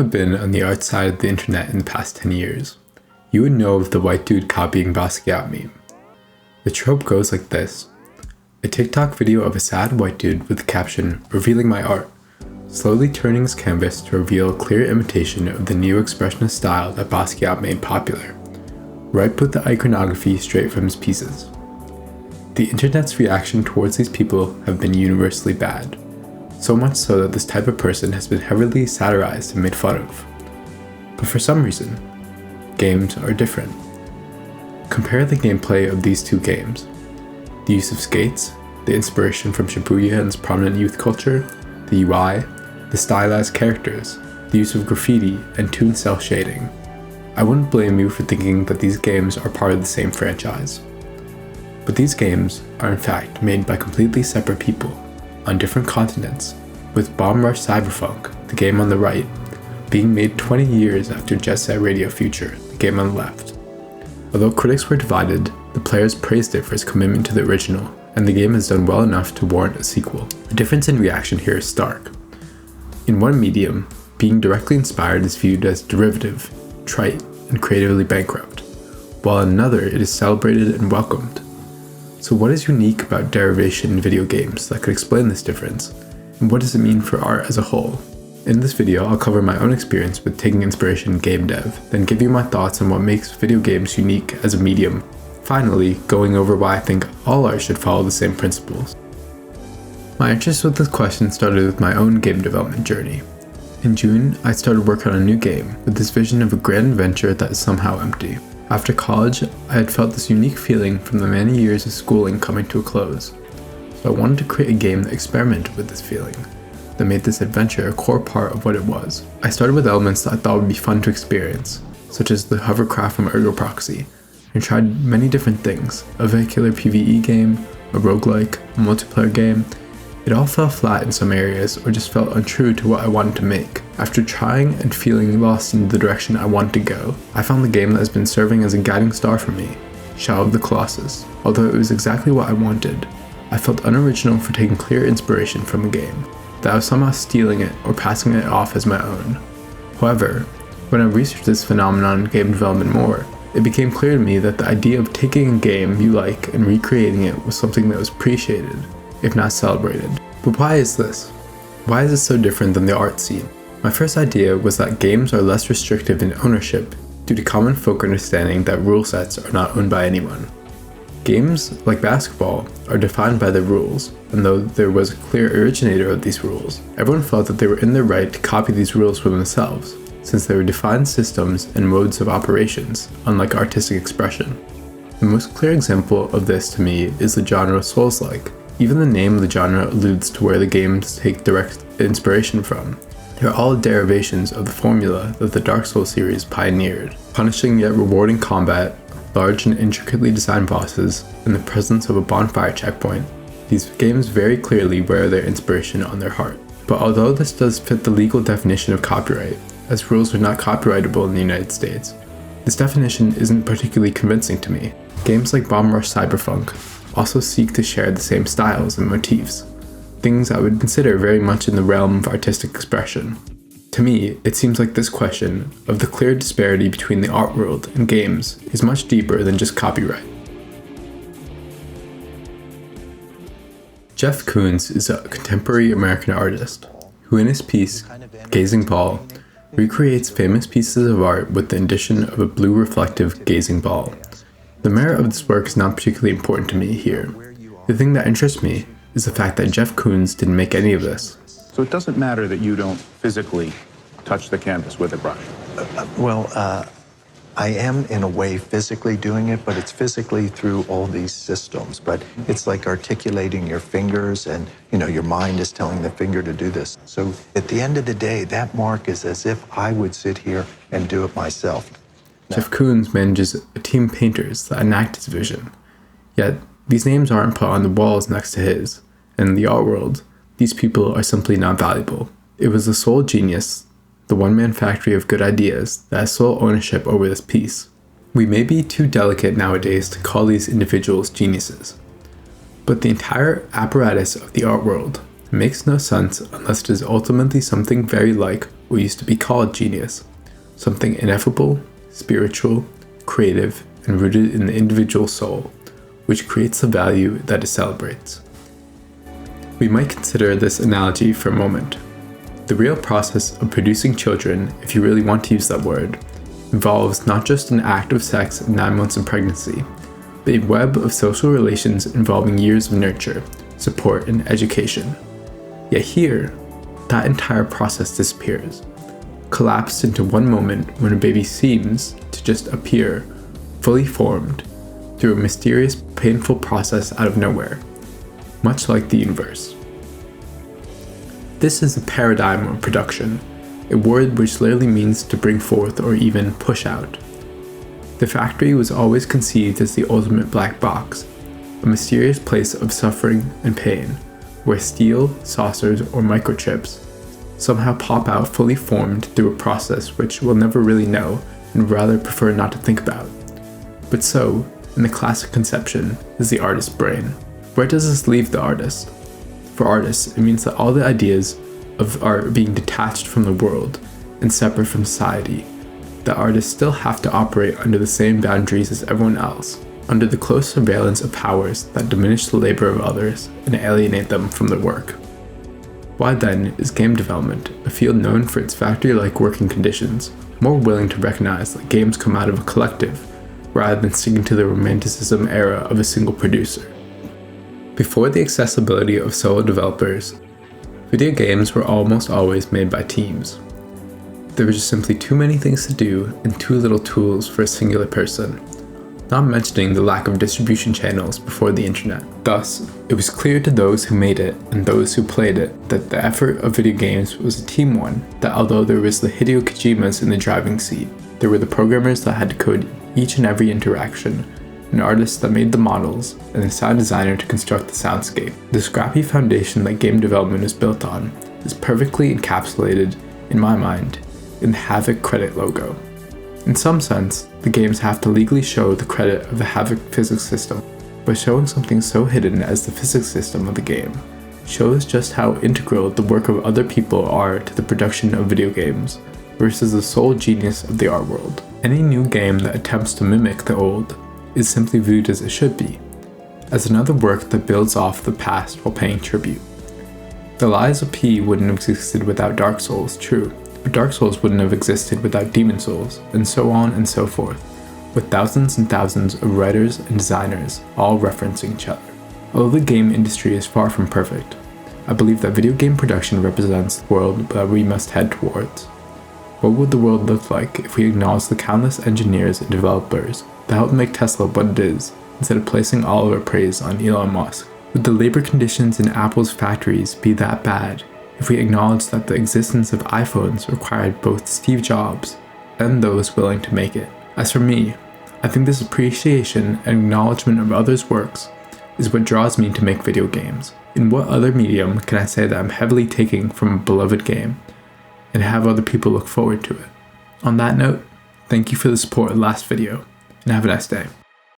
I've been on the art side of the internet in the past 10 years, you would know of the white dude copying Basquiat meme. The trope goes like this: a TikTok video of a sad white dude with the caption, "Revealing my art," slowly turning his canvas to reveal a clear imitation of the neo-expressionist style that Basquiat made popular, ripe with the iconography straight from his pieces. The internet's reaction towards these people have been universally bad, so much so that this type of person has been heavily satirized and made fun of. But for some reason, games are different. Compare the gameplay of these two games. The use of skates, the inspiration from Shibuya and its prominent youth culture, the UI, the stylized characters, the use of graffiti, and toon cell shading. I wouldn't blame you for thinking that these games are part of the same franchise. But these games are in fact made by completely separate people, on different continents, with Bomb Rush Cyberpunk, the game on the right, being made 20 years after Jet Set Radio Future, the game on the left. Although critics were divided, the players praised it for its commitment to the original, and the game has done well enough to warrant a sequel. The difference in reaction here is stark. In one medium, being directly inspired is viewed as derivative, trite, and creatively bankrupt, while in another it is celebrated and welcomed. So what is unique about derivation in video games that could explain this difference, and what does it mean for art as a whole? In this video, I'll cover my own experience with taking inspiration in game dev, then give you my thoughts on what makes video games unique as a medium. Finally, going over why I think all art should follow the same principles. My interest with this question started with my own game development journey. In June, I started work on a new game with this vision of a grand adventure that is somehow empty. After college, I had felt this unique feeling from the many years of schooling coming to a close, so I wanted to create a game that experimented with this feeling, that made this adventure a core part of what it was. I started with elements that I thought would be fun to experience, such as the hovercraft from Ergo Proxy, and tried many different things: a vehicular PvE game, a roguelike, a multiplayer game. It all fell flat in some areas or just felt untrue to what I wanted to make. After trying and feeling lost in the direction I wanted to go, I found the game that has been serving as a guiding star for me, Shadow of the Colossus. Although it was exactly what I wanted, I felt unoriginal for taking clear inspiration from a game, that I was somehow stealing it or passing it off as my own. However, when I researched this phenomenon in game development more, it became clear to me that the idea of taking a game you like and recreating it was something that was appreciated, if not celebrated. But why is this? Why is this so different than the art scene? My first idea was that games are less restrictive in ownership due to common folk understanding that rule sets are not owned by anyone. Games, like basketball, are defined by their rules, and though there was a clear originator of these rules, everyone felt that they were in their right to copy these rules for themselves, since they were defined systems and modes of operations, unlike artistic expression. The most clear example of this to me is the genre Souls-like. Even the name of the genre alludes to where the games take direct inspiration from. They're all derivations of the formula that the Dark Souls series pioneered: punishing yet rewarding combat, large and intricately designed bosses, and the presence of a bonfire checkpoint. These games very clearly wear their inspiration on their heart. But although this does fit the legal definition of copyright, as rules are not copyrightable in the United States, this definition isn't particularly convincing to me. Games like Bomb Rush Cyberpunk also seek to share the same styles and motifs, things I would consider very much in the realm of artistic expression. To me, it seems like this question of the clear disparity between the art world and games is much deeper than just copyright. Jeff Koons is a contemporary American artist who, in his piece, Gazing Ball, recreates famous pieces of art with the addition of a blue reflective gazing ball. The merit of this work is not particularly important to me here. The thing that interests me is the fact that Jeff Koons didn't make any of this. So it doesn't matter that you don't physically touch the canvas with a brush? I am in a way physically doing it, but it's physically through all these systems. But it's like articulating your fingers and, your mind is telling the finger to do this. So at the end of the day, that mark is as if I would sit here and do it myself. Jeff Koons manages a team of painters that enact his vision. Yet, these names aren't put on the walls next to his, and in the art world, these people are simply not valuable. It was the sole genius, the one-man factory of good ideas, that has sole ownership over this piece. We may be too delicate nowadays to call these individuals geniuses, but the entire apparatus of the art world, It makes no sense unless it is ultimately something very like what used to be called genius, something ineffable, spiritual, creative, and rooted in the individual soul, which creates the value that it celebrates. We might consider this analogy for a moment. The real process of producing children, if you really want to use that word, involves not just an act of sex in 9 months of pregnancy, but a web of social relations involving years of nurture, support, and education. Yet here, that entire process disappears, collapsed into one moment when a baby seems to just appear, fully formed, through a mysterious, painful process out of nowhere, much like the universe. This is the paradigm of production, a word which literally means to bring forth or even push out. The factory was always conceived as the ultimate black box, a mysterious place of suffering and pain, where steel, saucers, or microchips somehow pop out fully formed through a process which we'll never really know and rather prefer not to think about. But so, in the classic conception, is the artist's brain. Where does this leave the artist? For artists, it means that all the ideas of art are being detached from the world and separate from society. The artists still have to operate under the same boundaries as everyone else, under the close surveillance of powers that diminish the labor of others and alienate them from their work. Why then is game development, a field known for its factory-like working conditions, more willing to recognize that games come out of a collective, rather than sticking to the romanticism era of a single producer? Before the accessibility of solo developers, video games were almost always made by teams. There were just simply too many things to do and too little tools for a singular person, not mentioning the lack of distribution channels before the internet. Thus, it was clear to those who made it and those who played it that the effort of video games was a team one, that although there was the Hideo Kojimas in the driving seat, there were the programmers that had to code each and every interaction, an artist that made the models, and a sound designer to construct the soundscape. The scrappy foundation that game development is built on is perfectly encapsulated, in my mind, in the Havok credit logo. In some sense, the games have to legally show the credit of the Havok physics system, but showing something so hidden as the physics system of the game shows just how integral the work of other people are to the production of video games, versus the sole genius of the art world. Any new game that attempts to mimic the old is simply viewed as it should be, as another work that builds off the past while paying tribute. The Lies of P wouldn't have existed without Dark Souls, true, but Dark Souls wouldn't have existed without Demon Souls, and so on and so forth, with thousands and thousands of writers and designers all referencing each other. Although the game industry is far from perfect, I believe that video game production represents the world that we must head towards. What would the world look like if we acknowledged the countless engineers and developers that helped make Tesla what it is, instead of placing all of our praise on Elon Musk? Would the labor conditions in Apple's factories be that bad if we acknowledged that the existence of iPhones required both Steve Jobs and those willing to make it? As for me, I think this appreciation and acknowledgement of others' works is what draws me to make video games. In what other medium can I say that I'm heavily taking from a beloved game and have other people look forward to it? On that note, thank you for the support of the last video, and have a nice day.